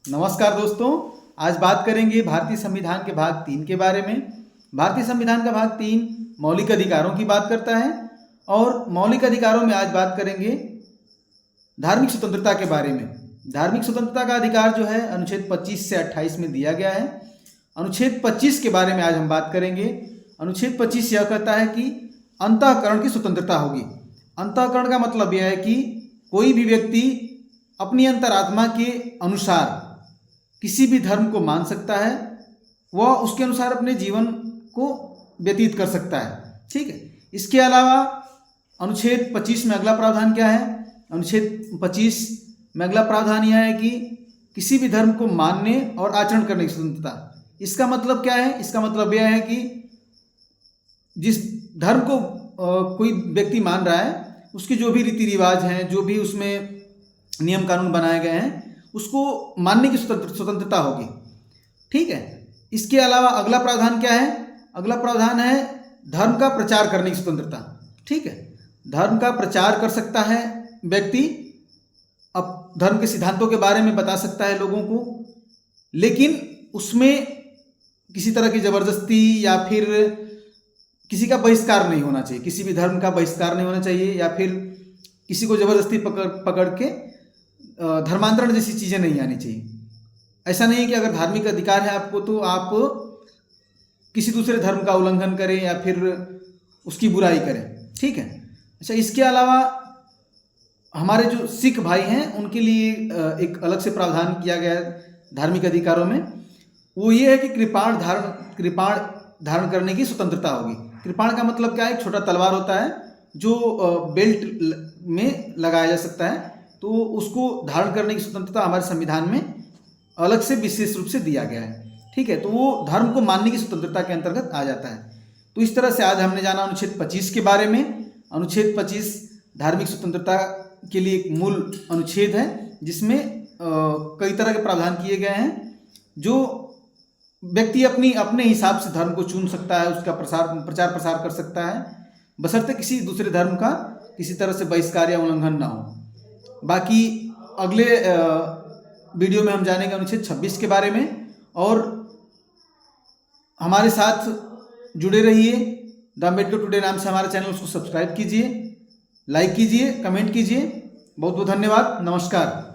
नमस्कार दोस्तों। आज बात करेंगे भारतीय संविधान के भाग 3 के बारे में। भारतीय संविधान का भाग 3 मौलिक अधिकारों की बात करता है और मौलिक अधिकारों में आज बात करेंगे धार्मिक स्वतंत्रता के बारे में। धार्मिक स्वतंत्रता का अधिकार जो है अनुच्छेद 25 से 28 में दिया गया है। अनुच्छेद 25 के बारे में आज हम बात करेंगे। अनुच्छेद 25 यह कहता है कि अंतःकरण की स्वतंत्रता होगी। अंतःकरण का मतलब यह है कि कोई भी व्यक्ति अपनी अंतरात्मा के अनुसार किसी भी धर्म को मान सकता है, वह उसके अनुसार अपने जीवन को व्यतीत कर सकता है। ठीक है। इसके अलावा अनुच्छेद 25 में अगला प्रावधान क्या है? अनुच्छेद 25 में अगला प्रावधान यह है कि किसी भी धर्म को मानने और आचरण करने की स्वतंत्रता। इसका मतलब क्या है? इसका मतलब यह है कि जिस धर्म को कोई व्यक्ति मान रहा है, उसके जो भी रीति रिवाज हैं, जो भी उसमें नियम कानून बनाए गए हैं, उसको मानने की स्वतंत्रता होगी। ठीक है। इसके अलावा अगला प्रावधान क्या है? अगला प्रावधान है धर्म का प्रचार करने की स्वतंत्रता। ठीक है। धर्म का प्रचार कर सकता है व्यक्ति, अब धर्म के सिद्धांतों के बारे में बता सकता है लोगों को, लेकिन उसमें किसी तरह की जबरदस्ती या फिर किसी का बहिष्कार नहीं होना चाहिए। किसी भी धर्म का बहिष्कार नहीं होना चाहिए या फिर किसी को जबरदस्ती पकड़ के धर्मांतरण जैसी चीज़ें नहीं आनी चाहिए। ऐसा नहीं है कि अगर धार्मिक अधिकार है आपको तो आप किसी दूसरे धर्म का उल्लंघन करें या फिर उसकी बुराई करें। ठीक है। अच्छा, इसके अलावा हमारे जो सिख भाई हैं उनके लिए एक अलग से प्रावधान किया गया है धार्मिक अधिकारों में। वो ये है कि कृपाण धारण करने की स्वतंत्रता होगी। कृपाण का मतलब क्या है? एक छोटा तलवार होता है जो बेल्ट में लगाया जा सकता है, तो उसको धारण करने की स्वतंत्रता हमारे संविधान में अलग से विशेष रूप से दिया गया है। ठीक है। तो वो धर्म को मानने की स्वतंत्रता के अंतर्गत आ जाता है। तो इस तरह से आज हमने जाना अनुच्छेद 25 के बारे में। अनुच्छेद 25 धार्मिक स्वतंत्रता के लिए एक मूल अनुच्छेद है, जिसमें कई तरह के प्रावधान किए गए हैं। जो व्यक्ति अपने हिसाब से धर्म को चुन सकता है, उसका प्रचार प्रसार कर सकता है, बशर्ते किसी दूसरे धर्म का किसी तरह से बहिष्कार या उल्लंघन ना हो। बाकी अगले वीडियो में हम जानेंगे अनुच्छेद 26 के बारे में, और हमारे साथ जुड़े रहिए। द अम्बेडकर टुडे नाम से हमारा चैनल, उसको सब्सक्राइब कीजिए, लाइक कीजिए, कमेंट कीजिए। बहुत बहुत धन्यवाद। नमस्कार।